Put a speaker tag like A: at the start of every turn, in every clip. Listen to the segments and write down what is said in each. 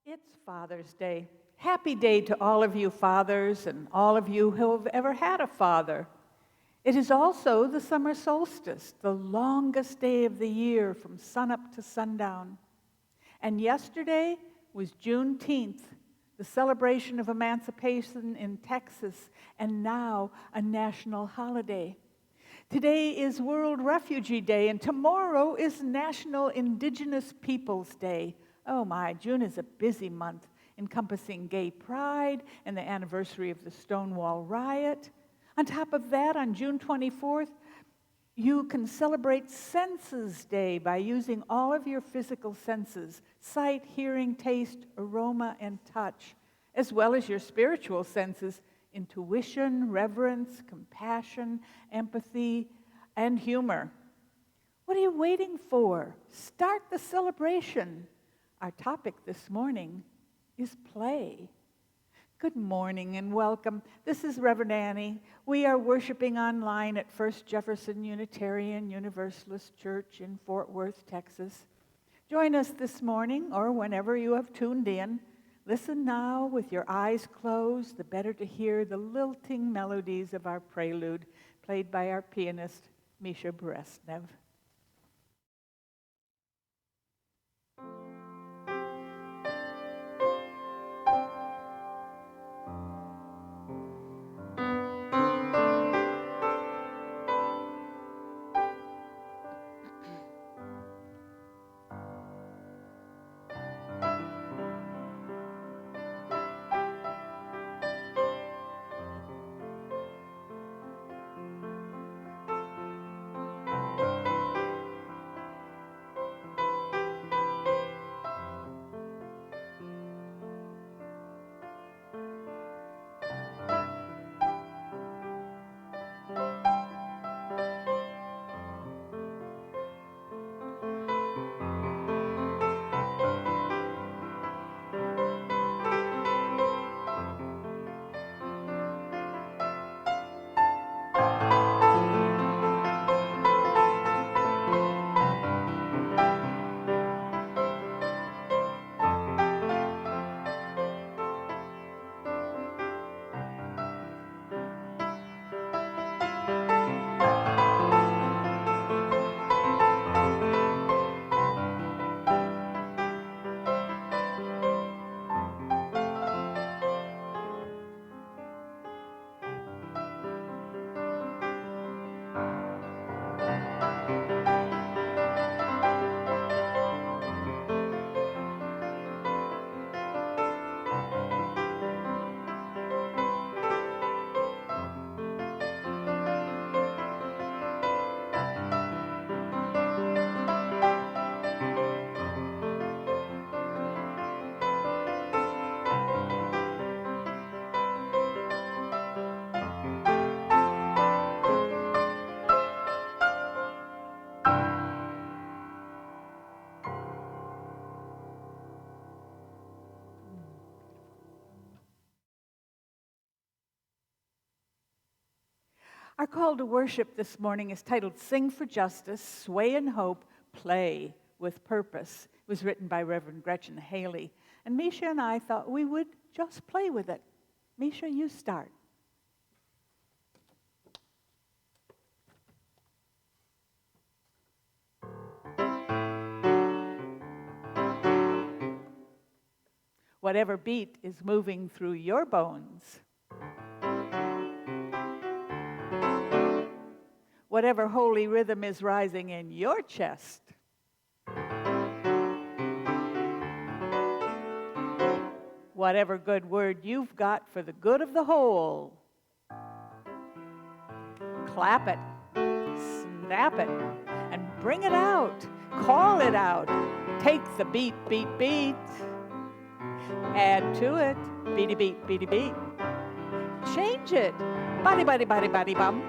A: It's Father's Day. Happy day to all of you fathers and all of you who have ever had a father. It is also the summer solstice, the longest day of the year from sunup to sundown. And yesterday was Juneteenth, the celebration of emancipation in Texas, and now a national holiday. Today is World Refugee Day, and tomorrow is National Indigenous Peoples Day. Oh my, June is a busy month, encompassing gay pride and the anniversary of the Stonewall riot. On top of that, on June 24th, you can celebrate Senses Day by using all of your physical senses, sight, hearing, taste, aroma, and touch, as well as your spiritual senses, intuition, reverence, compassion, empathy, and humor. What are you waiting for? Start the celebration. Our topic this morning is play. Good morning and welcome. This is Reverend Annie. We are worshiping online at First Jefferson Unitarian Universalist Church in Fort Worth, Texas. Join us this morning or whenever you have tuned in. Listen now with your eyes closed, the better to hear the lilting melodies of our prelude played by our pianist, Misha Beresnev. Our call to worship this morning is titled Sing for Justice, Sway in Hope, Play with Purpose. It was written by Reverend Gretchen Haley. And Misha and I thought we would just play with it. Misha, you start. Whatever beat is moving through your bones. Whatever holy rhythm is rising in your chest. Whatever good word you've got for the good of the whole. Clap it, snap it, and bring it out. Call it out. Take the beat, beat, beat. Add to it, beady beat, beady beat. Change it, body, body, body, body, bum.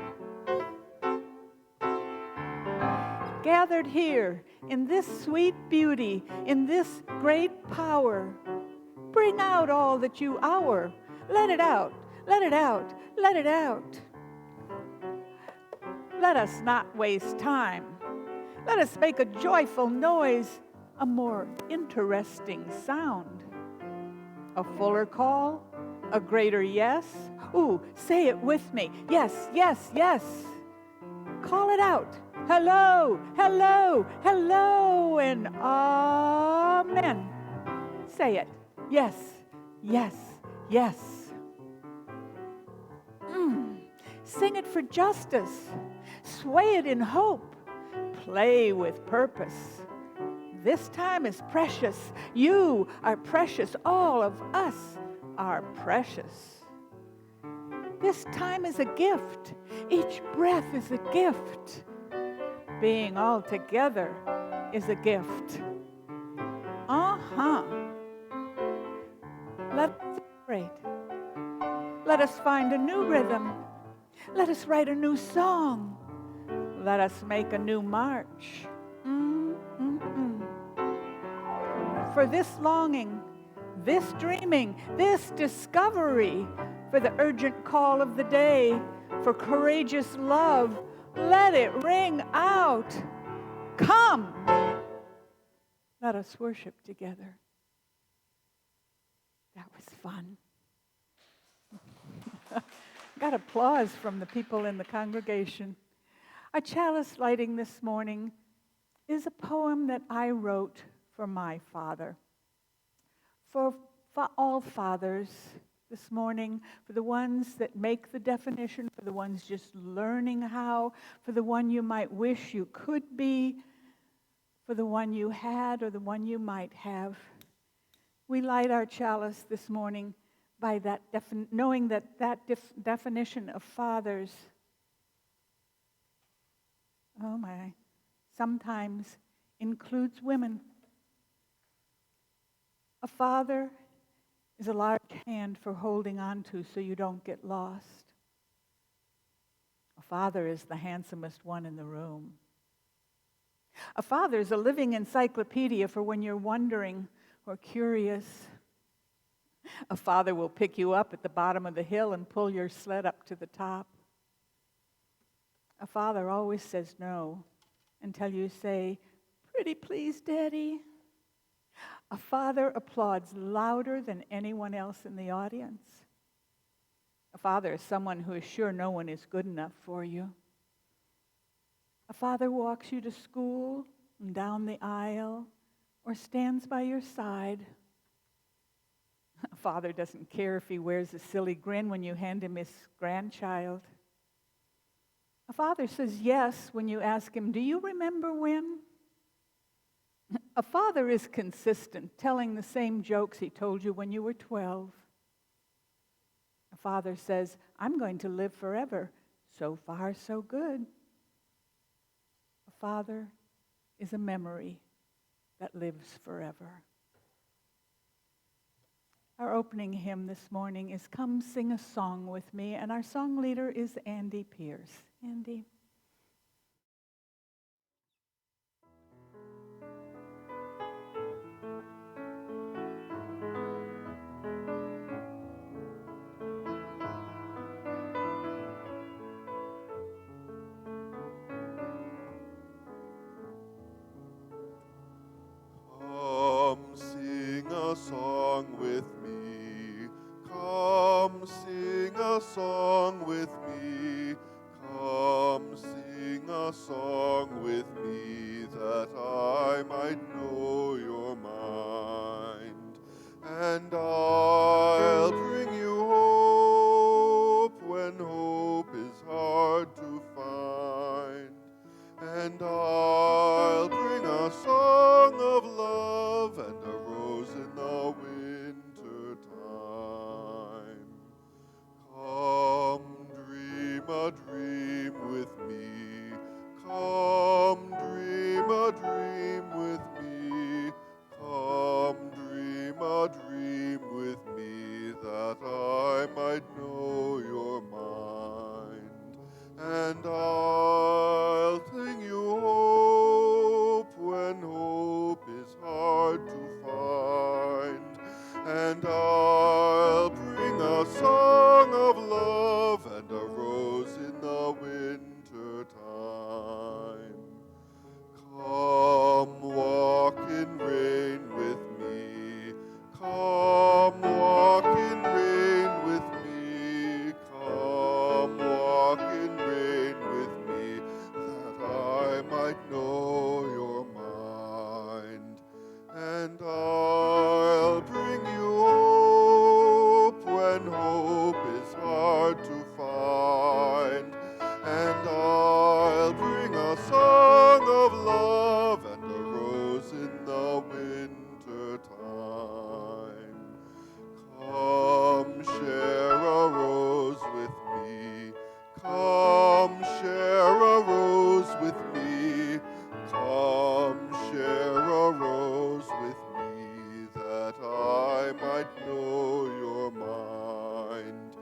A: Gathered here in this sweet beauty, in this great power, Bring out all that you hour. Let it out, let it out, let it out. Let us not waste time. Let us make a joyful noise, a more interesting sound. A fuller call, a greater yes. Ooh, say it with me. Yes, yes, yes. Call it out. Hello, hello, hello, and amen. Say it. Yes, yes, yes. Sing it for justice. Sway it in hope. Play with purpose. This time is precious. You are precious. All of us are precious. This time is a gift. Each breath is a gift. Being all together is a gift. Let us celebrate. Let us find a new rhythm. Let us write a new song. Let us make a new march. For this longing, this dreaming, this discovery, for the urgent call of the day, for courageous love, let it ring out. Come, let us worship together. That was fun. Got applause from the people in the congregation. Our chalice lighting this morning is a poem that I wrote for my father. For all fathers this morning, for the ones that make the definition, for the ones just learning how, for the one you might wish you could be, for the one you had or the one you might have. We light our chalice this morning by that knowing that definition of fathers, sometimes includes women. A father is a large hand for holding on to so you don't get lost. A father is the handsomest one in the room. A father is a living encyclopedia for when you're wondering or curious. A father will pick you up at the bottom of the hill and pull your sled up to the top. A father always says no until you say, "Pretty please, Daddy." A father applauds louder than anyone else in the audience. A father is someone who is sure no one is good enough for you. A father walks you to school and down the aisle or stands by your side. A father doesn't care if he wears a silly grin when you hand him his grandchild. A father says yes when you ask him, "Do you remember when?" A father is consistent, telling the same jokes he told you when you were 12. A father says, "I'm going to live forever." So far, so good. A father is a memory that lives forever. Our opening hymn this morning is "Come Sing a Song with Me," and our song leader is Andy Pierce. Andy.
B: Come sing a song with me. Come sing a song with me. Come sing a song with me, that I might know your mind. And I'll bring you hope when hope is hard to find. And I'll bring a song of love and a rose in the winter time. Come I'll bring a song of love and a rose in the winter time. Come walk in rain with me. Come walk in rain with me. Come walk in rain with me, that I might know your mind. And I'll bring you hope when hope is hard to find. And I'll bring a song of love and a rose in the winter time. Come share a rose with me. Come share a rose with me. Come share a rose with me, that I might know your mind.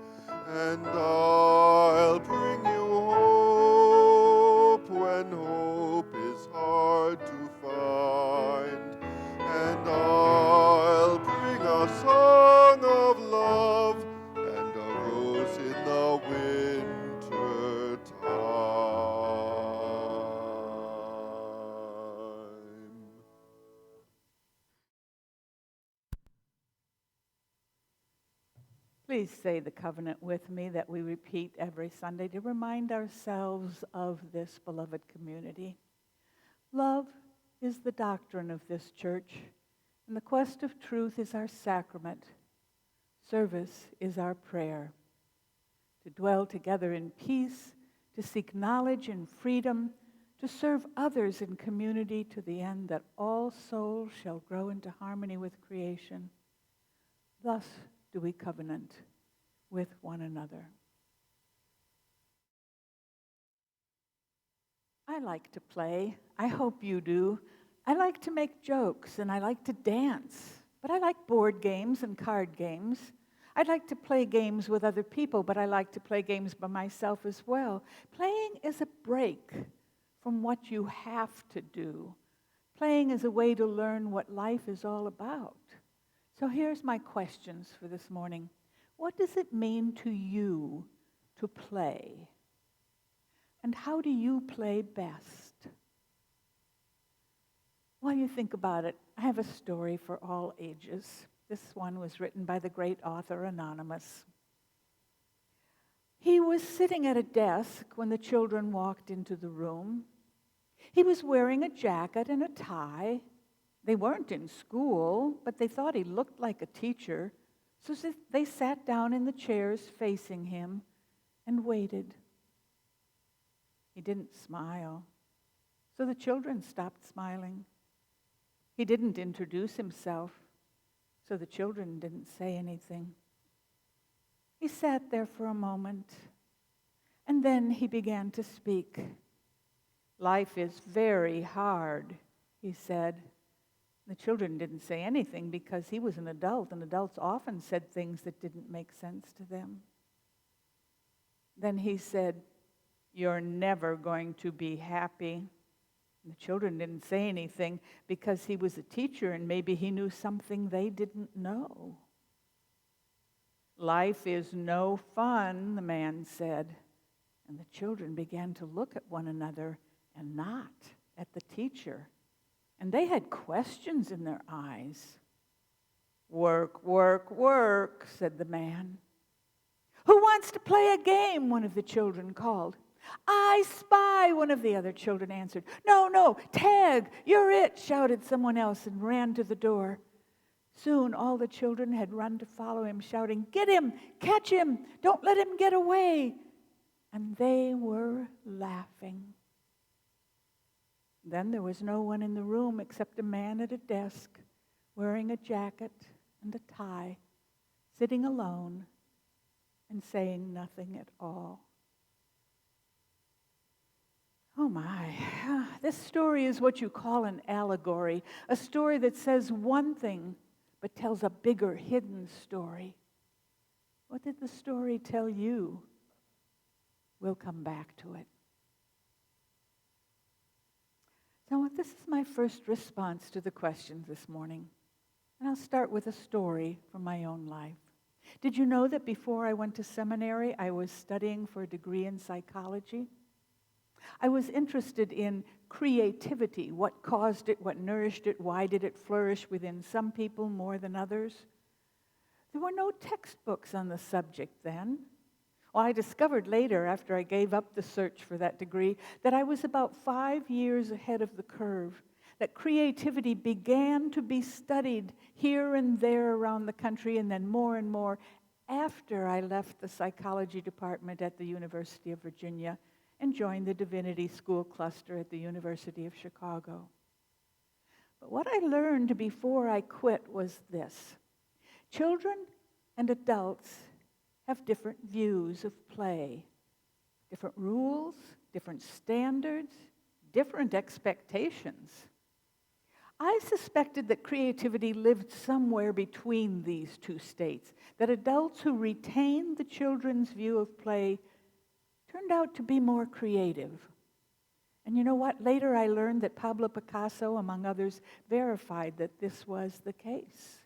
B: And I'll bring you hope when hope is hard to find. And I'll bring a song of love and a rose in the winter time.
A: Please say the covenant with me that we repeat every Sunday to remind ourselves of this beloved community. Love is the doctrine of this church, and the quest of truth is our sacrament. Service is our prayer. To dwell together in peace, to seek knowledge and freedom, to serve others in community to the end that all souls shall grow into harmony with creation. Thus do we covenant with one another. I like to play. I hope you do. I like to make jokes and I like to dance, but I like board games and card games. I'd like to play games with other people, but I like to play games by myself as well. Playing is a break from what you have to do. Playing is a way to learn what life is all about. So here's my questions for this morning. What does it mean to you to play? And how do you play best? While you think about it, I have a story for all ages. This one was written by the great author Anonymous. He was sitting at a desk when the children walked into the room. He was wearing a jacket and a tie. They weren't in school, but they thought he looked like a teacher, so they sat down in the chairs facing him and waited. He didn't smile, so the children stopped smiling. He didn't introduce himself, so the children didn't say anything. He sat there for a moment, and then he began to speak. "Life is very hard," he said. The children didn't say anything because he was an adult, and adults often said things that didn't make sense to them. Then he said, "You're never going to be happy." And the children didn't say anything because he was a teacher and maybe he knew something they didn't know. "Life is no fun," the man said. And the children began to look at one another and not at the teacher. And they had questions in their eyes. "Work, work, work," said the man. "Who wants to play a game?" one of the children called. "I spy," one of the other children answered. No, tag, you're it," shouted someone else and ran to the door. Soon all the children had run to follow him, shouting, "Get him, catch him, don't let him get away." And they were laughing. Then there was no one in the room except a man at a desk, wearing a jacket and a tie, sitting alone and saying nothing at all. Oh my, this story is what you call an allegory, a story that says one thing but tells a bigger hidden story. What did the story tell you? We'll come back to it. So this is my first response to the questions this morning. And I'll start with a story from my own life. Did you know that before I went to seminary, I was studying for a degree in psychology? I was interested in creativity, what caused it, what nourished it, why did it flourish within some people more than others. There were no textbooks on the subject then. Well, I discovered later, after I gave up the search for that degree, that I was about 5 years ahead of the curve, that creativity began to be studied here and there around the country, and then more and more after I left the psychology department at the University of Virginia and joined the Divinity School cluster at the University of Chicago. But what I learned before I quit was this. Children and adults have different views of play, different rules, different standards, different expectations. I suspected that creativity lived somewhere between these two states, that adults who retained the children's view of play turned out to be more creative. And you know what? Later I learned that Pablo Picasso, among others, verified that this was the case.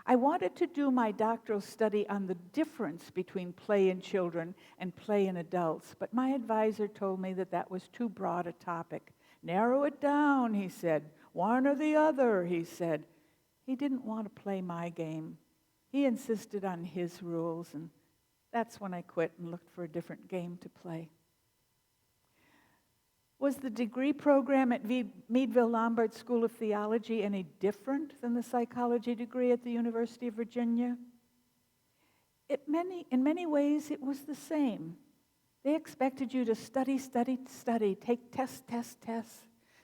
A: I wanted to do my doctoral study on the difference between play in children and play in adults, but my advisor told me that that was too broad a topic. Narrow it down, he said. One or the other, he said. He didn't want to play my game. He insisted on his rules, and that's when I quit and looked for a different game to play. Was the degree program at Meadville Lombard School of Theology any different than the psychology degree at the University of Virginia? In many ways, it was the same. They expected you to study, take tests,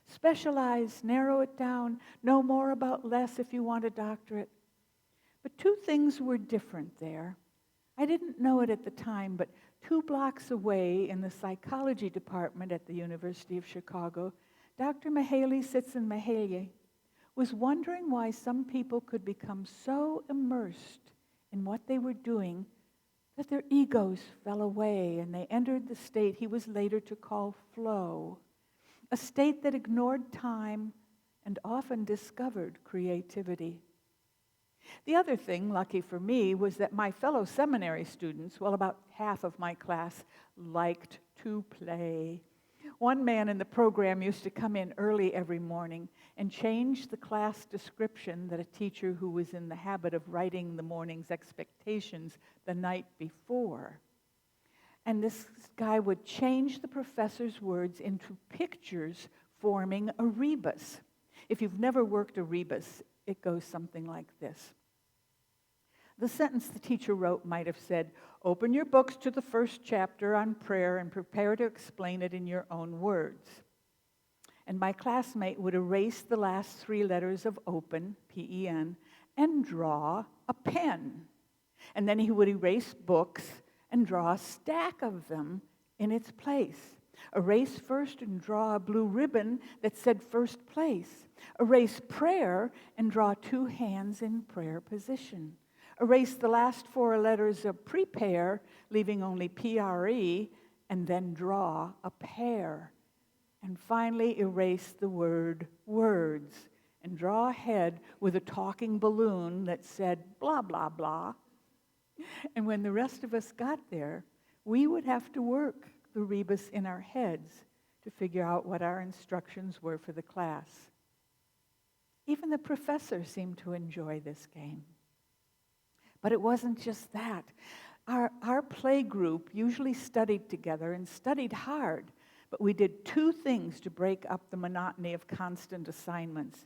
A: specialize, narrow it down, know more about less if you want a doctorate. But two things were different there. I didn't know it at the time, but 2 blocks away in the psychology department at the University of Chicago, Dr. Mihaly Csikszentmihalyi was wondering why some people could become so immersed in what they were doing that their egos fell away and they entered the state he was later to call flow, a state that ignored time and often discovered creativity. The other thing, lucky for me, was that my fellow seminary students, well, about half of my class, liked to play. One man in the program used to come in early every morning and change the class description that a teacher who was in the habit of writing the morning's expectations the night before. And this guy would change the professor's words into pictures forming a rebus. If you've never worked a rebus, it goes something like this. The sentence the teacher wrote might have said, "Open your books to the first chapter on prayer and prepare to explain it in your own words." And my classmate would erase the last 3 letters of open, P-E-N, and draw a pen. And then he would erase books and draw a stack of them in its place. Erase first and draw a blue ribbon that said first place. Erase prayer and draw 2 hands in prayer position. Erase the last 4 letters of prepare, leaving only P-R-E, and then draw a pair. And finally erase the word words and draw a head with a talking balloon that said blah, blah, blah. And when the rest of us got there, we would have to work the rebus in our heads to figure out what our instructions were for the class. Even the professor seemed to enjoy this game. But it wasn't just that. Our play group usually studied together and studied hard, but we did 2 things to break up the monotony of constant assignments.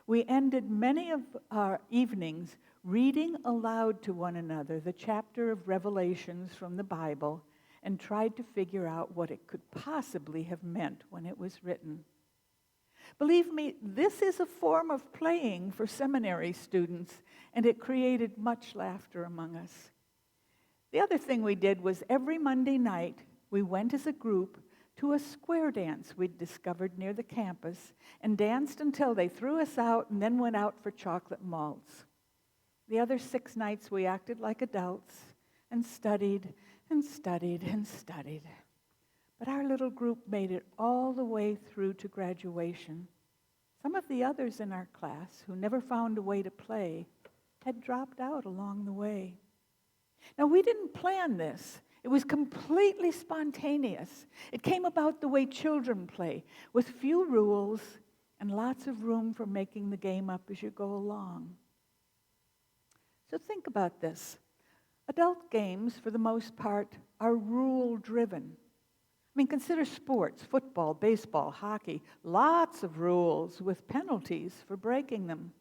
A: We ended many of our evenings reading aloud to one another the chapter of Revelations from the Bible and tried to figure out what it could possibly have meant when it was written. Believe me, this is a form of playing for seminary students, and it created much laughter among us. The other thing we did was every Monday night, we went as a group to a square dance we'd discovered near the campus and danced until they threw us out and then went out for chocolate malts. The other 6 nights, we acted like adults and studied and studied and studied. But our little group made it all the way through to graduation. Some of the others in our class who never found a way to play had dropped out along the way. Now, we didn't plan this. It was completely spontaneous. It came about the way children play, with few rules and lots of room for making the game up as you go along. So think about this. Adult games, for the most part, are rule-driven. I mean, consider sports, football, baseball, hockey. Lots of rules with penalties for breaking them.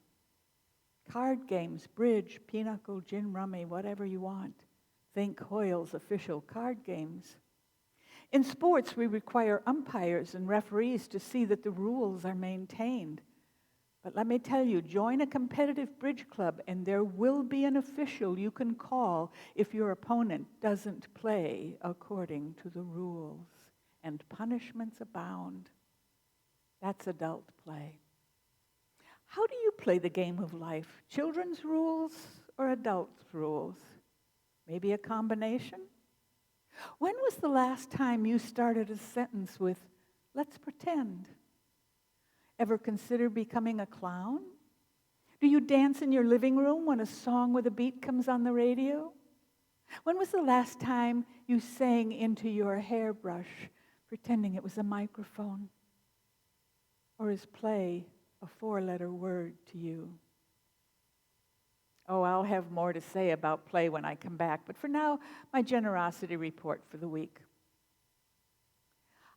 A: Card games, bridge, pinochle, gin rummy, whatever you want. Think Hoyle's official card games. In sports, we require umpires and referees to see that the rules are maintained. But let me tell you, join a competitive bridge club and there will be an official you can call if your opponent doesn't play according to the rules. And punishments abound. That's adult play. How do you play the game of life? Children's rules or adults' rules? Maybe a combination? When was the last time you started a sentence with, "Let's pretend"? Ever consider becoming a clown? Do you dance in your living room when a song with a beat comes on the radio? When was the last time you sang into your hairbrush, pretending it was a microphone? Or is play a four-letter word to you? Oh, I'll have more to say about play when I come back, but for now, my generosity report for the week.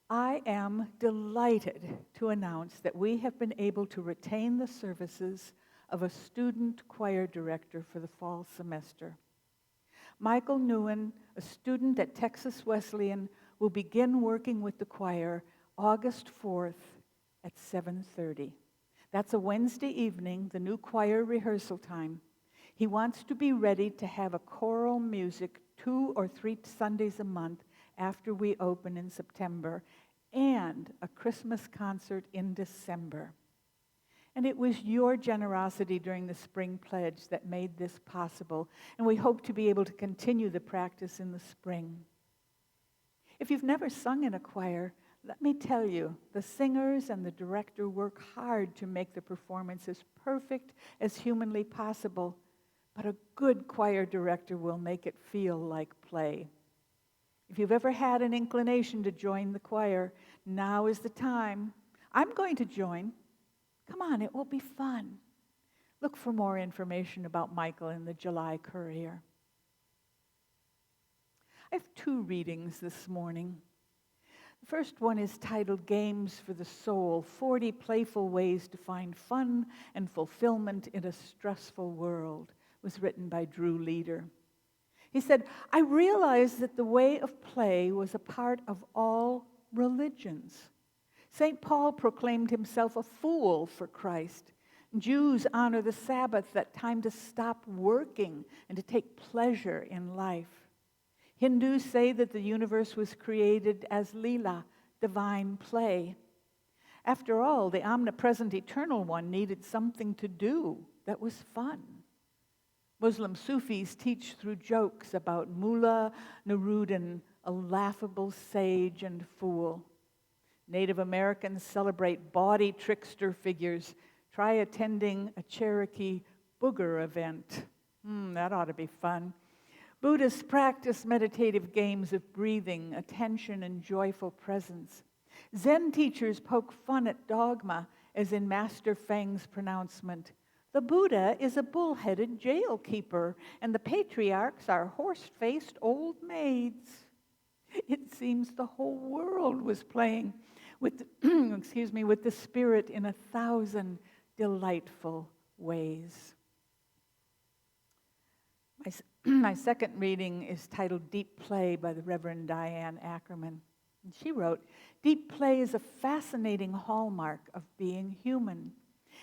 A: I am delighted to announce that we have been able to retain the services of a student choir director for the fall semester. Michael Newen, a student at Texas Wesleyan, will begin working with the choir August 4th at 7:30. That's a Wednesday evening, the new choir rehearsal time. He wants to be ready to have a choral music 2 or 3 Sundays a month after we open in September, and a Christmas concert in December. And it was your generosity during the spring pledge that made this possible, and we hope to be able to continue the practice in the spring. If you've never sung in a choir, let me tell you, the singers and the director work hard to make the performance as perfect as humanly possible, but a good choir director will make it feel like play. If you've ever had an inclination to join the choir, now is the time. I'm going to join. Come on, it will be fun. Look for more information about Michael in the July Courier. I have 2 readings this morning. The first one is titled Games for the Soul, 40 Playful Ways to Find Fun and Fulfillment in a Stressful World. It was written by Drew Leader. He said, I realized that the way of play was a part of all religions. St. Paul proclaimed himself a fool for Christ. Jews honor the Sabbath, that time to stop working and to take pleasure in life. Hindus say that the universe was created as Leela, divine play. After all, the omnipresent Eternal One needed something to do that was fun. Muslim Sufis teach through jokes about Mullah Nuruddin, a laughable sage and fool. Native Americans celebrate bawdy trickster figures. Try attending a Cherokee booger event. That ought to be fun. Buddhists practice meditative games of breathing, attention, and joyful presence. Zen teachers poke fun at dogma, as in Master Feng's pronouncement. The Buddha is a bull-headed jailkeeper, and the patriarchs are horse-faced old maids. It seems the whole world was playing with, with the Spirit in 1,000 delightful ways. My second reading is titled Deep Play by the Reverend Diane Ackerman. And she wrote, Deep play is a fascinating hallmark of being human.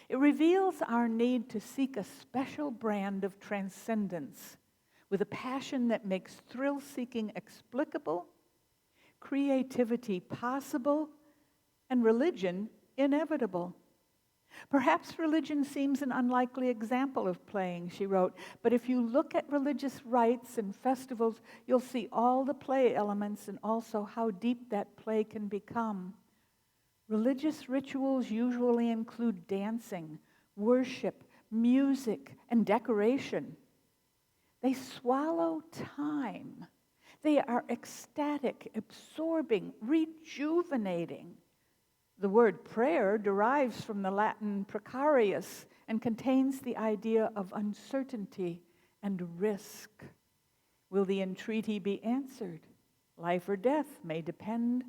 A: It reveals our need to seek a special brand of transcendence with a passion that makes thrill-seeking explicable, creativity possible, and religion inevitable. Perhaps religion seems an unlikely example of playing, she wrote, but if you look at religious rites and festivals, you'll see all the play elements and also how deep that play can become. Religious rituals usually include dancing, worship, music, and decoration. They swallow time. They are ecstatic, absorbing, rejuvenating. The word prayer derives from the Latin precarious and contains the idea of uncertainty and risk. Will the entreaty be answered? Life or death may depend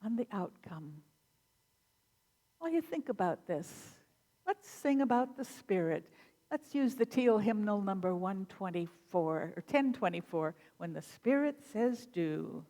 A: on the outcome. While you think about this, let's sing about the Spirit. Let's use the Teal hymnal number 124, or 1024, When the Spirit Says Do.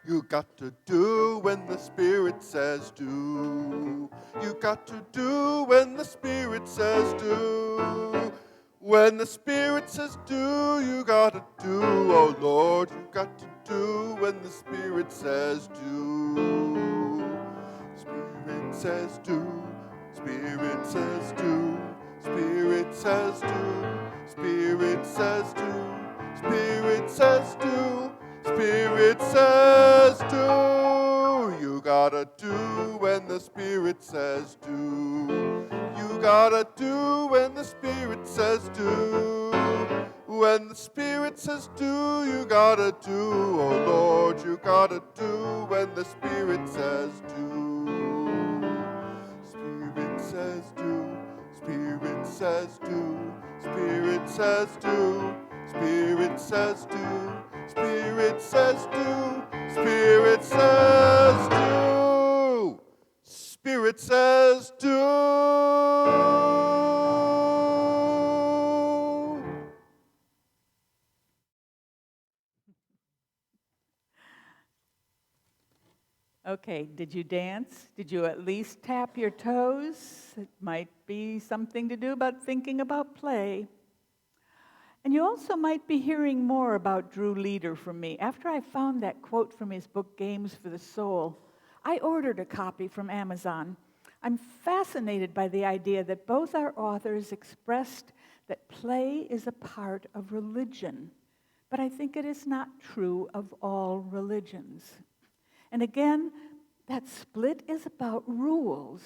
B: You got to do when the Spirit says do. You got to do when the Spirit says do. When the Spirit says do, you gotta do, oh Lord. You got to do when the Spirit says do. Spirit says do. Spirit says do. Spirit says do. Spirit says do. Spirit says do. Spirit says do. You gotta do when the Spirit says do. You gotta do when the Spirit says do. When the Spirit says do, you gotta do, oh Lord. You gotta do when the Spirit says do. Spirit says do. Spirit says do. Spirit says do. Spirit says do. Spirit says do. Spirit says do. Spirit says do.
A: Okay, did you dance? Did you at least tap your toes? It might be something to do about thinking about play. And you also might be hearing more about Drew Leader from me. After I found that quote from his book, Games for the Soul, I ordered a copy from Amazon. I'm fascinated by the idea that both our authors expressed that play is a part of religion. But I think it is not true of all religions. And again, that split is about rules.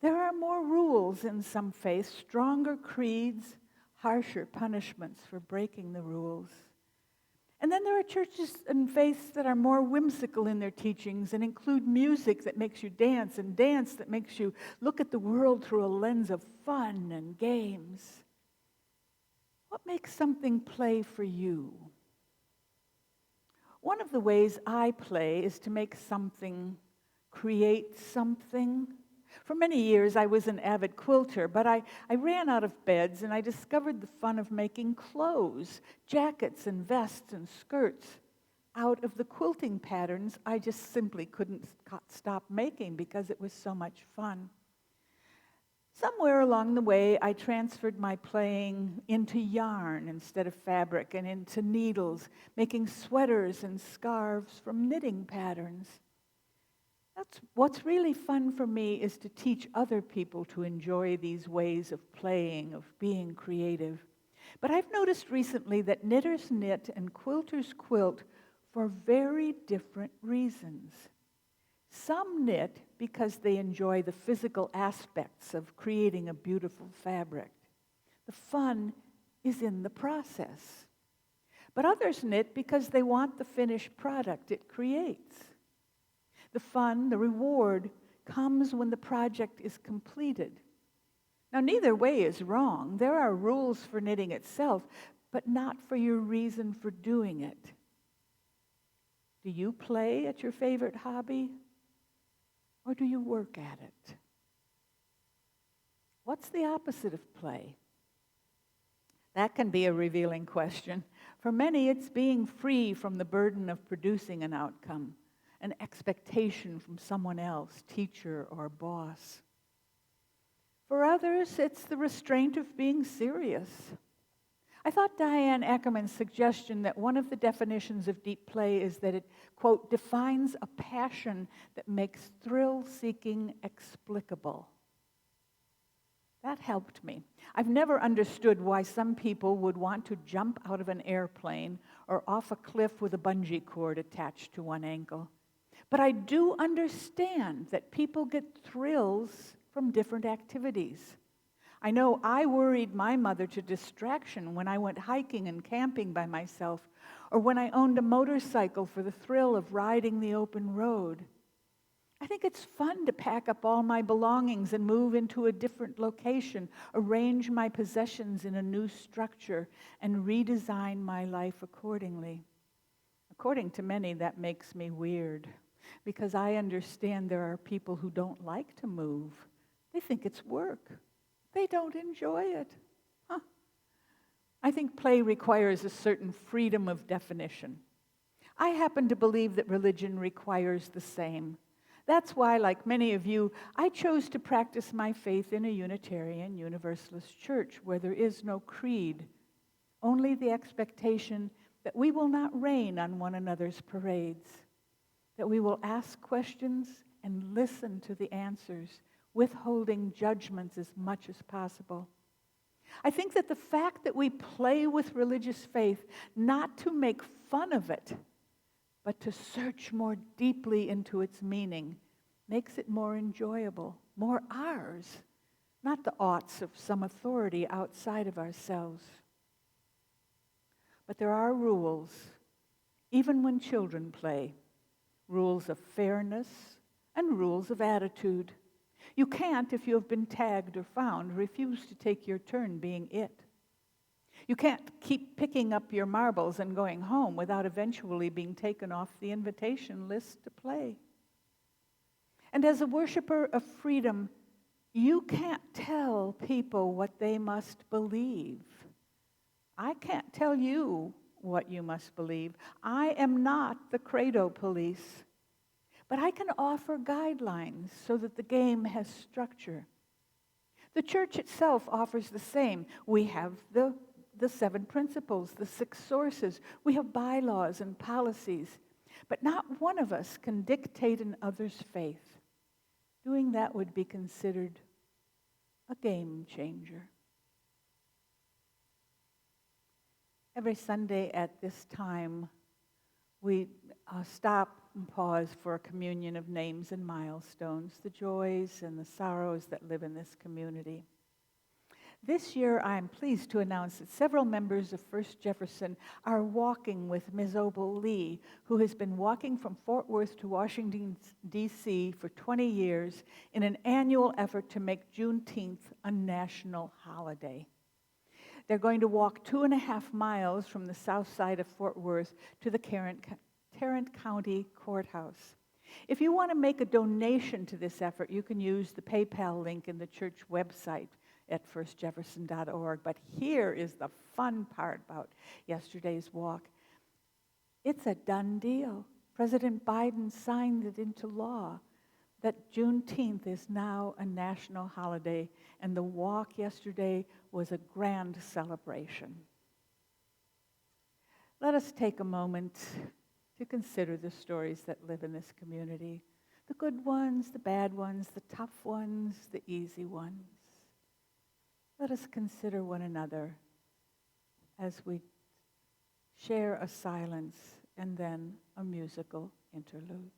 A: There are more rules in some faiths, stronger creeds, harsher punishments for breaking the rules. And then there are churches and faiths that are more whimsical in their teachings and include music that makes you dance and dance that makes you look at the world through a lens of fun and games. What makes something play for you? One of the ways I play is to make something, create something. For many years, I was an avid quilter, but I ran out of beds, and I discovered the fun of making clothes, jackets and vests and skirts out of the quilting patterns I just simply couldn't stop making because it was so much fun. Somewhere along the way, I transferred my playing into yarn instead of fabric and into needles, making sweaters and scarves from knitting patterns. What's really fun for me is to teach other people to enjoy these ways of playing, of being creative. But I've noticed recently that knitters knit and quilters quilt for very different reasons. Some knit because they enjoy the physical aspects of creating a beautiful fabric. The fun is in the process. But others knit because they want the finished product it creates. The fun, the reward, comes when the project is completed. Now, neither way is wrong. There are rules for knitting itself, but not for your reason for doing it. Do you play at your favorite hobby, or do you work at it? What's the opposite of play? That can be a revealing question. For many, it's being free from the burden of producing an outcome, an expectation from someone else, teacher or boss. For others, it's the restraint of being serious. I thought Diane Ackerman's suggestion that one of the definitions of deep play is that it, quote, defines a passion that makes thrill-seeking explicable. That helped me. I've never understood why some people would want to jump out of an airplane or off a cliff with a bungee cord attached to one ankle. But I do understand that people get thrills from different activities. I know I worried my mother to distraction when I went hiking and camping by myself, or when I owned a motorcycle for the thrill of riding the open road. I think it's fun to pack up all my belongings and move into a different location, arrange my possessions in a new structure, and redesign my life accordingly. According to many, that makes me weird, because I understand there are people who don't like to move. They think it's work. They don't enjoy it. I think play requires a certain freedom of definition. I happen to believe that religion requires the same. That's why, like many of you, I chose to practice my faith in a Unitarian Universalist church where there is no creed, only the expectation that we will not rain on one another's parades, that we will ask questions and listen to the answers, withholding judgments as much as possible. I think that the fact that we play with religious faith, not to make fun of it, but to search more deeply into its meaning, makes it more enjoyable, more ours, not the oughts of some authority outside of ourselves. But there are rules, even when children play, rules of fairness and rules of attitude. You can't, if you have been tagged or found, refuse to take your turn being it. You can't keep picking up your marbles and going home without eventually being taken off the invitation list to play. And as a worshiper of freedom, you can't tell people what they must believe. I can't tell you what you must believe. I am not the credo police. But I can offer guidelines so that the game has structure. The church itself offers the same. We have the 7 principles, the 6 sources. We have bylaws and policies. But not one of us can dictate another's faith. Doing that would be considered a game changer. Every Sunday at this time, we stop and pause for a communion of names and milestones, the joys and the sorrows that live in this community. This year, I am pleased to announce that several members of First Jefferson are walking with Ms. Opal Lee, who has been walking from Fort Worth to Washington, D.C. for 20 years in an annual effort to make Juneteenth a national holiday. They're going to walk 2.5 miles from the south side of Fort Worth to the Tarrant County Courthouse. If you want to make a donation to this effort, you can use the PayPal link in the church website at firstjefferson.org. But here is the fun part about yesterday's walk. It's a done deal. President Biden signed it into law that Juneteenth is now a national holiday, and the walk yesterday was a grand celebration. Let us take a moment to consider the stories that live in this community. The good ones, the bad ones, the tough ones, the easy ones. Let us consider one another as we share a silence and then a musical interlude.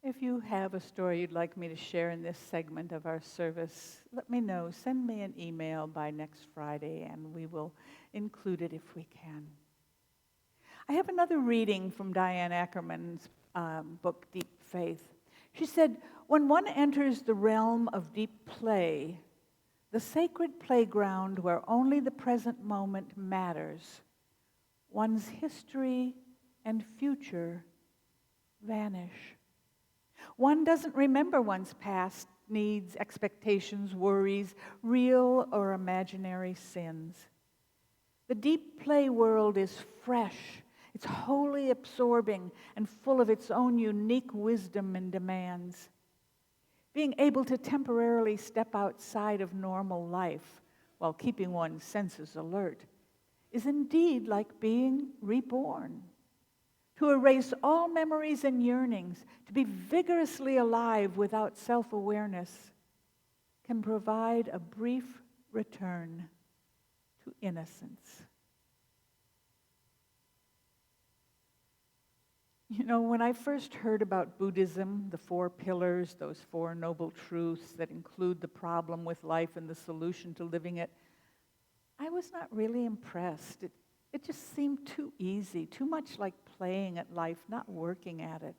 A: If you have a story you'd like me to share in this segment of our service, let me know. Send me an email by next Friday, and we will include it if we can. I have another reading from Diane Ackerman's book, Deep Faith. She said, when one enters the realm of deep play, the sacred playground where only the present moment matters, one's history and future vanish. One doesn't remember one's past needs, expectations, worries, real or imaginary sins. The deep play world is fresh. It's wholly absorbing and full of its own unique wisdom and demands. Being able to temporarily step outside of normal life while keeping one's senses alert is indeed like being reborn. To erase all memories and yearnings, to be vigorously alive without self-awareness, can provide a brief return to innocence. You know, when I first heard about Buddhism, the 4 pillars, those 4 noble truths that include the problem with life and the solution to living it, I was not really impressed. It just seemed too easy, too much like playing at life, not working at it.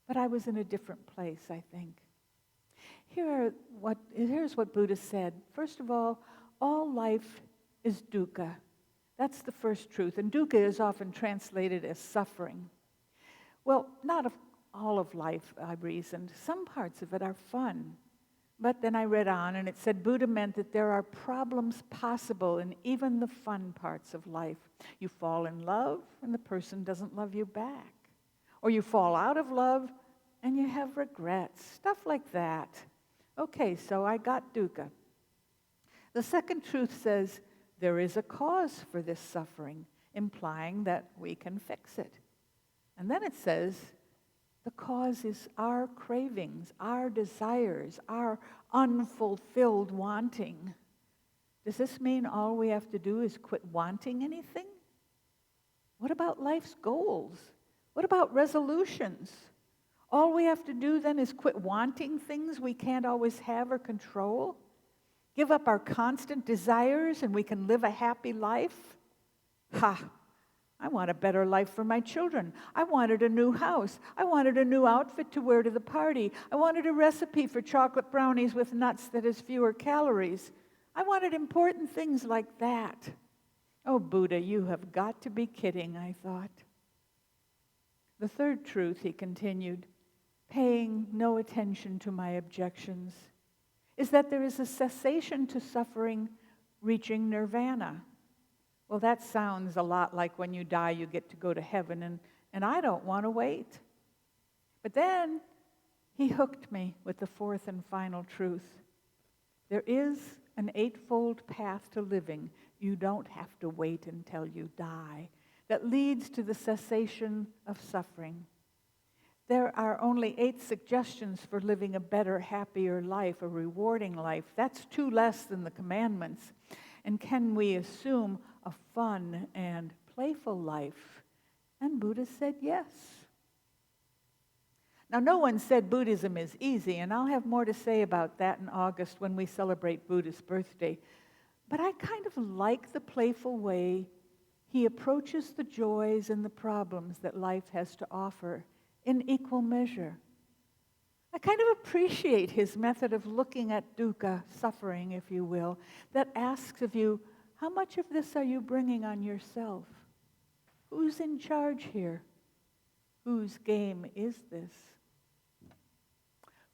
A: But I was in a different place, I think. Here's what Buddha said. First of all life is dukkha. That's the first truth. And dukkha is often translated as suffering. Well, not all of life, I reasoned. Some parts of it are fun. But then I read on, and it said Buddha meant that there are problems possible in even the fun parts of life. You fall in love, and the person doesn't love you back. Or you fall out of love, and you have regrets. Stuff like that. Okay, so I got dukkha. The second truth says there is a cause for this suffering, implying that we can fix it. And then it says the cause is our cravings, our desires, our unfulfilled wanting. Does this mean all we have to do is quit wanting anything? What about life's goals? What about resolutions? All we have to do then is quit wanting things we can't always have or control? Give up our constant desires and we can live a happy life? Ha! I want a better life for my children. I wanted a new house. I wanted a new outfit to wear to the party. I wanted a recipe for chocolate brownies with nuts that has fewer calories. I wanted important things like that. Oh, Buddha, you have got to be kidding, I thought. The third truth, he continued, paying no attention to my objections, is that there is a cessation to suffering reaching nirvana. Well, that sounds a lot like when you die, you get to go to heaven, and I don't want to wait. But then he hooked me with the fourth and final truth. There is an eightfold path to living. You don't have to wait until you die. That leads to the cessation of suffering. There are only 8 suggestions for living a better, happier life, a rewarding life. That's 2 less than the commandments. And can we assume a fun and playful life? And Buddha said yes. Now, no one said Buddhism is easy, and I'll have more to say about that in August when we celebrate Buddha's birthday. But I kind of like the playful way he approaches the joys and the problems that life has to offer in equal measure. I kind of appreciate his method of looking at dukkha, suffering, if you will, that asks of you, how much of this are you bringing on yourself? Who's in charge here? Whose game is this?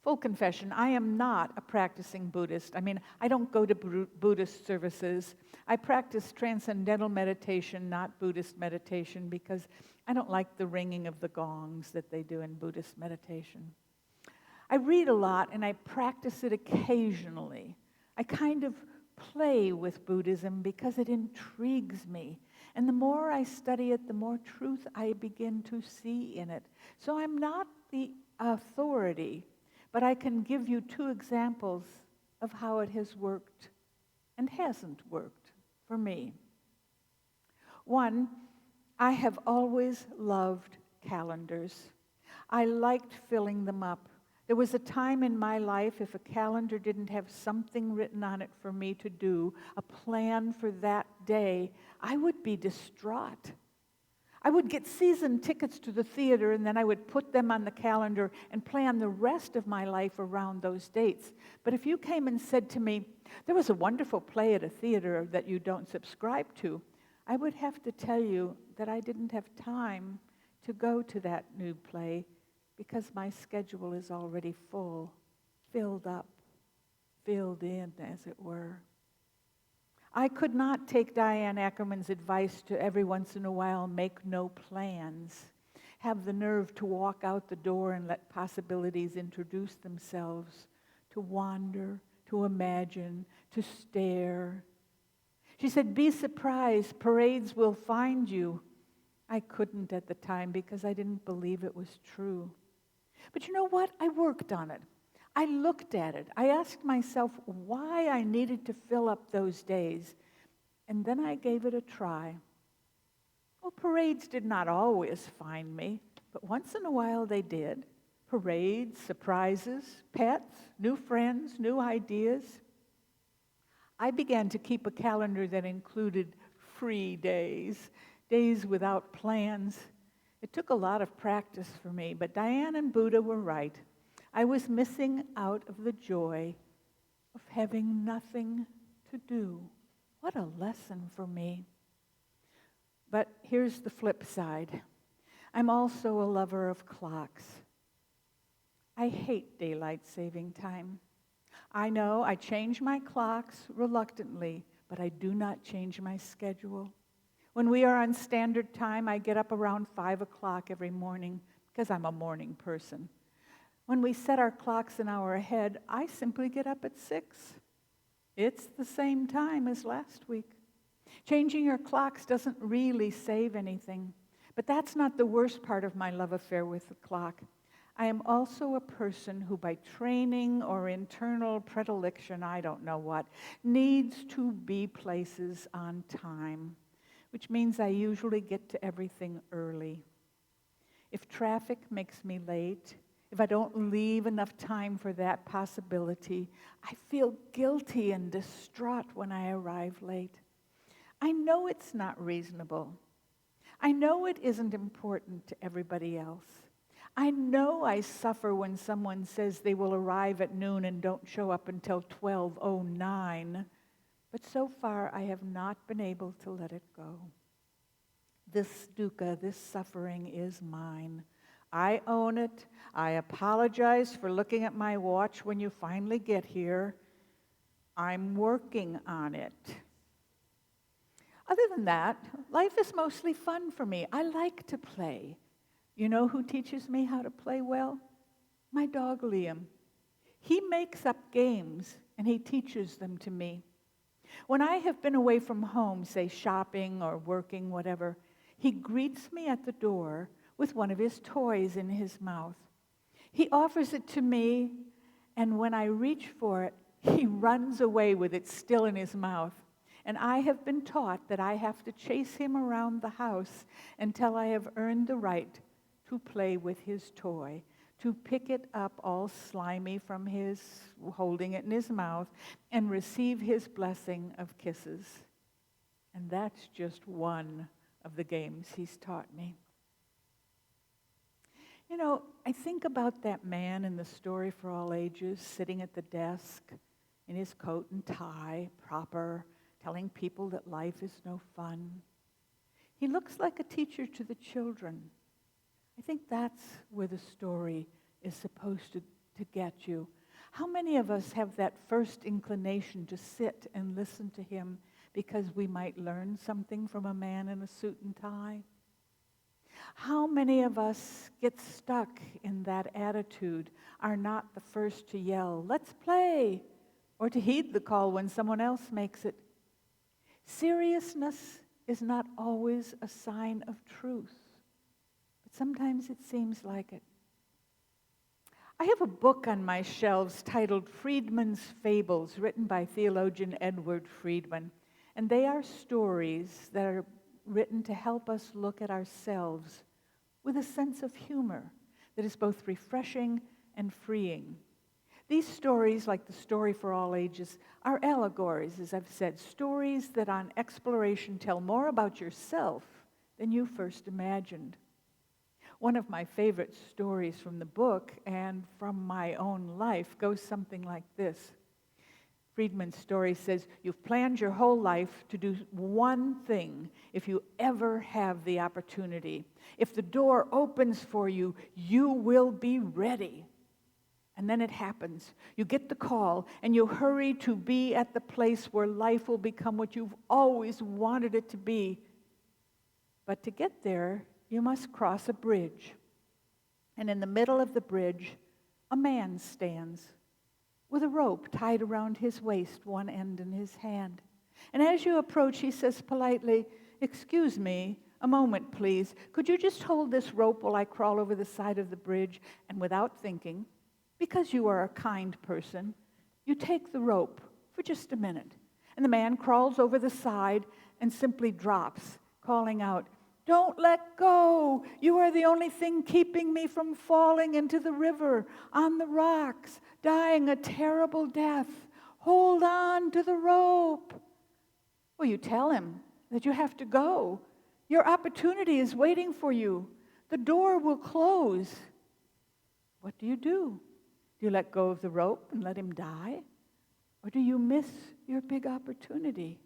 A: Full confession, I am not a practicing Buddhist. I don't go to Buddhist services. I practice transcendental meditation, not Buddhist meditation, because I don't like the ringing of the gongs that they do in Buddhist meditation. I read a lot and I practice it occasionally. I kind of play with Buddhism because it intrigues me. And the more I study it, the more truth I begin to see in it. So I'm not the authority, but I can give you 2 examples of how it has worked and hasn't worked for me. One, I have always loved calendars. I liked filling them up. There was a time in my life, if a calendar didn't have something written on it for me to do, a plan for that day, I would be distraught. I would get season tickets to the theater, and then I would put them on the calendar and plan the rest of my life around those dates. But if you came and said to me, there was a wonderful play at a theater that you don't subscribe to, I would have to tell you that I didn't have time to go to that new play because my schedule is already full, filled up, filled in, as it were. I could not take Diane Ackerman's advice to every once in a while make no plans, have the nerve to walk out the door and let possibilities introduce themselves, to wander, to imagine, to stare. She said, be surprised, parades will find you. I couldn't at the time because I didn't believe it was true. But you know what? I worked on it. I looked at it. I asked myself why I needed to fill up those days, and then I gave it a try. Well, parades did not always find me, but once in a while they did. Parades, surprises, pets, new friends, new ideas. I began to keep a calendar that included free days, days without plans. It took a lot of practice for me, but Diane and Buddha were right. I was missing out of the joy of having nothing to do. What a lesson for me. But here's the flip side. I'm also a lover of clocks. I hate daylight saving time. I know I change my clocks reluctantly, but I do not change my schedule. When we are on standard time, I get up around 5 o'clock every morning because I'm a morning person. When we set our clocks an hour ahead, I simply get up at 6. It's the same time as last week. Changing your clocks doesn't really save anything, but that's not the worst part of my love affair with the clock. I am also a person who, by training or internal predilection, I don't know what, needs to be places on time, which means I usually get to everything early. If traffic makes me late, if I don't leave enough time for that possibility, I feel guilty and distraught when I arrive late. I know it's not reasonable. I know it isn't important to everybody else. I know I suffer when someone says they will arrive at noon and don't show up until 12:09, but so far I have not been able to let it go. This dukkha, this suffering is mine. I own it. I apologize for looking at my watch when you finally get here. I'm working on it. Other than that, life is mostly fun for me. I like to play. You know who teaches me how to play well? My dog, Liam. He makes up games, and he teaches them to me. When I have been away from home, say shopping or working, whatever, he greets me at the door with one of his toys in his mouth. He offers it to me, and when I reach for it, he runs away with it still in his mouth. And I have been taught that I have to chase him around the house until I have earned the right to play with his toy, to pick it up all slimy from his holding it in his mouth, and receive his blessing of kisses. And that's just one of the games he's taught me. You know, I think about that man in the story for all ages, sitting at the desk in his coat and tie, proper, telling people that life is no fun. He looks like a teacher to the children. I think that's where the story is supposed to get you. How many of us have that first inclination to sit and listen to him because we might learn something from a man in a suit and tie? How many of us get stuck in that attitude, are not the first to yell, "Let's play," or to heed the call when someone else makes it? Seriousness is not always a sign of truth, but sometimes it seems like it. I have a book on my shelves titled Friedman's Fables, written by theologian Edward Friedman, and they are stories that are written to help us look at ourselves with a sense of humor. that is both refreshing and freeing. These stories, like the story for all ages, are allegories, as I've said, stories that on exploration tell more about yourself than you first imagined. One of my favorite stories from the book and from my own life goes something like this. Friedman's story says, you've planned your whole life to do one thing if you ever have the opportunity. If the door opens for you, you will be ready. And then it happens. You get the call, and you hurry to be at the place where life will become what you've always wanted it to be. But to get there, you must cross a bridge. And in the middle of the bridge, a man stands with a rope tied around his waist, one end in his hand. And as you approach, he says politely, "Excuse me, a moment, please. Could you just hold this rope while I crawl over the side of the bridge?" And without thinking, because you are a kind person, you take the rope for just a minute. And the man crawls over the side and simply drops, calling out, "Don't let go. You are the only thing keeping me from falling into the river, on the rocks, dying a terrible death. Hold on to the rope." Well, you tell him that you have to go. Your opportunity is waiting for you. The door will close. What do? Do you let go of the rope and let him die? Or do you miss your big opportunity?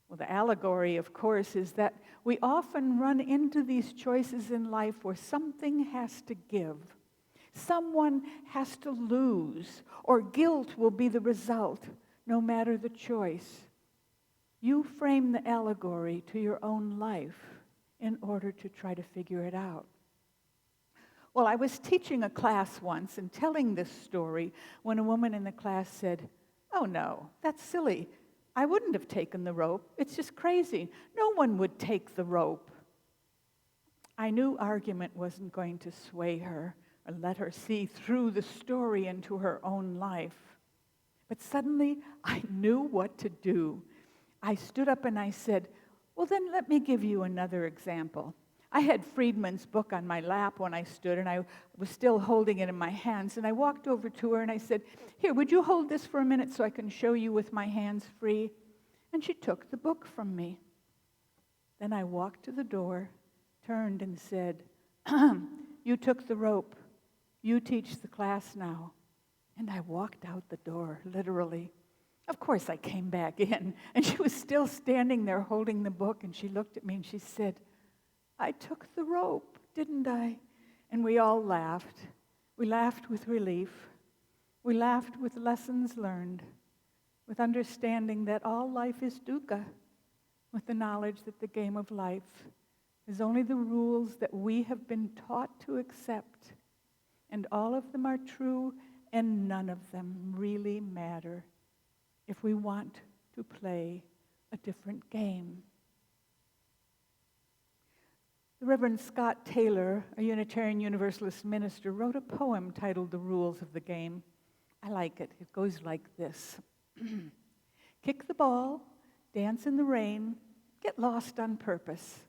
A: Well, the allegory, of course, is that we often run into these choices in life where something has to give. Someone has to lose, or guilt will be the result, no matter the choice. You frame the allegory to your own life in order to try to figure it out. Well, I was teaching a class once and telling this story when a woman in the class said, "Oh no, that's silly. I wouldn't have taken the rope. It's just crazy. No one would take the rope." I knew argument wasn't going to sway her or let her see through the story into her own life. But suddenly, I knew what to do. I stood up and I said, "Well, then let me give you another example." I had Friedman's book on my lap when I stood, and I was still holding it in my hands. And I walked over to her and I said, "Here, would you hold this for a minute so I can show you with my hands free?" And she took the book from me. Then I walked to the door, turned and said, "You took the rope. You teach the class now." And I walked out the door, literally. Of course, I came back in, and she was still standing there holding the book, and she looked at me and she said, "I took the rope, didn't I?" And we all laughed. We laughed with relief. We laughed with lessons learned, with understanding that all life is dukkha, with the knowledge that the game of life is only the rules that we have been taught to accept, and all of them are true, and none of them really matter if we want to play a different game. The Reverend Scott Taylor, a Unitarian Universalist minister, wrote a poem titled "The Rules of the Game." I like it. It goes like this. Kick the ball, dance in the rain, get lost on purpose.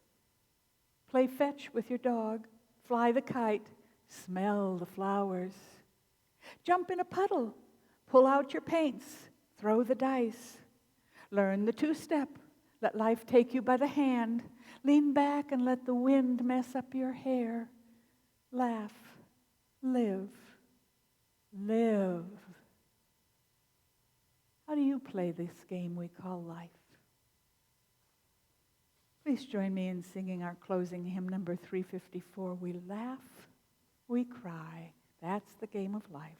A: Play fetch with your dog, fly the kite, smell the flowers. Jump in a puddle, pull out your paints, throw the dice. Learn the two-step, let life take you by the hand. Lean back and let the wind mess up your hair. Laugh, live, live. How do you play this game we call life? Please join me in singing our closing hymn, number 354. We laugh, we cry. That's the game of life.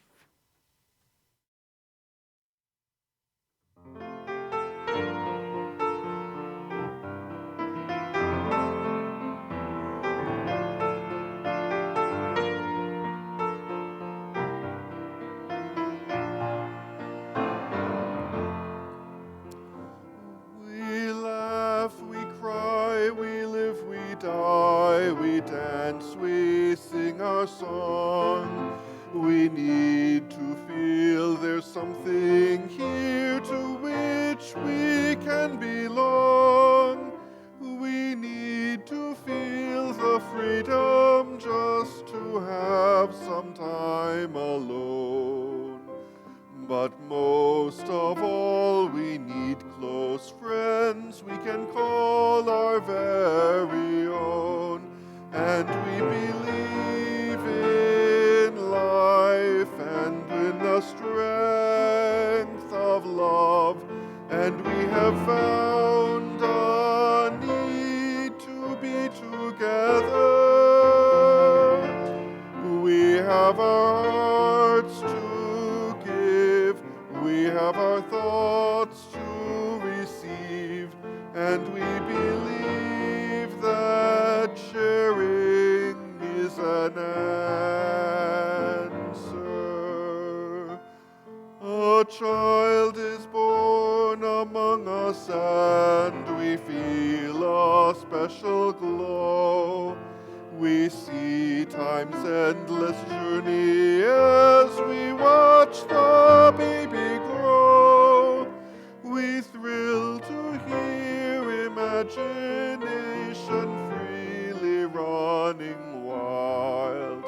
B: We laugh, we cry, we live, we die, we dance, we sing our song. We need to feel there's something here to which we can belong. We need to feel the freedom just to have some time alone. But most of all, we need close friends we can call our very own. And we believe in life and in the strength of love. And we have found a need to be together. We have our hearts to give, we have our thoughts to receive, and we believe that sharing is an answer. A child is born among us, and we feel a special glow. We see time's endless journey as we watch the baby grow. We thrill to hear imagination freely running wild.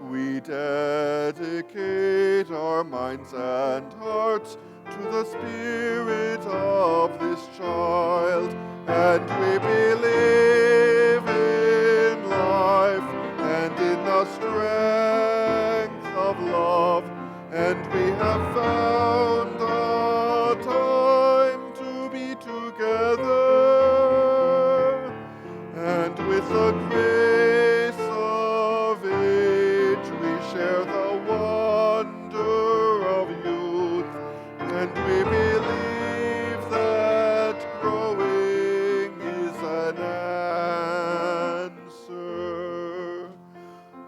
B: We dedicate our minds and hearts to the spirit of this child, and we believe in life and in the strength of love, and we have found a time to be together, and with the grace of age we share the wonder of youth, and we believe that growing is an answer.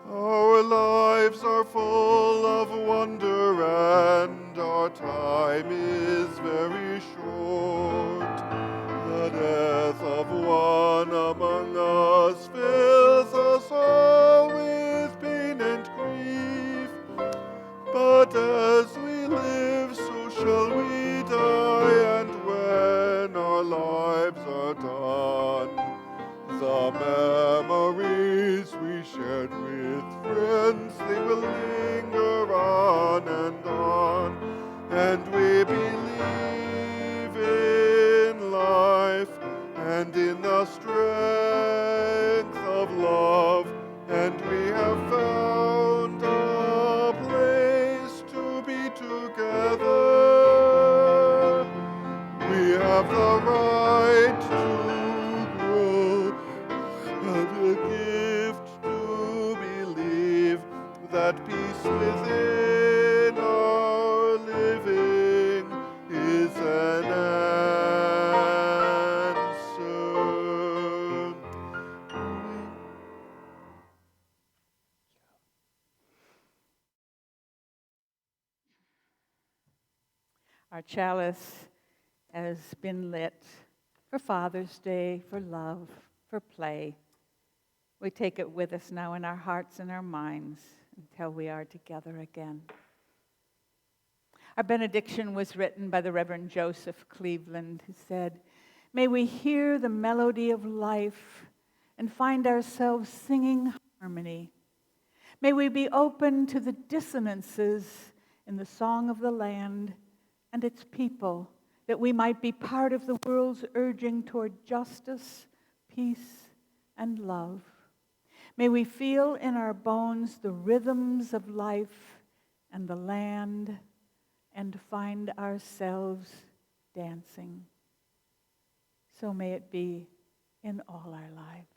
B: Our lives are full of wonder, and our time is very short. The death of one among us fills us all with pain and grief. But as we live, so shall we die, and when our lives are done, the memories we shared with friends, they will linger on, and we believe in life and in the strength of love, and we have found a place to be together. We have the right to grow, and a gift to believe that peace within our living is an answer.
A: Our chalice has been lit for Father's Day, for love, for play. We take it with us now in our hearts and our minds until we are together again. Our benediction was written by the Reverend Joseph Cleveland, who said, "May we hear the melody of life and find ourselves singing harmony. May we be open to the dissonances in the song of the land and its people, that we might be part of the world's urging toward justice, peace, and love. May we feel in our bones the rhythms of life and the land, and find ourselves dancing. So may it be in all our lives."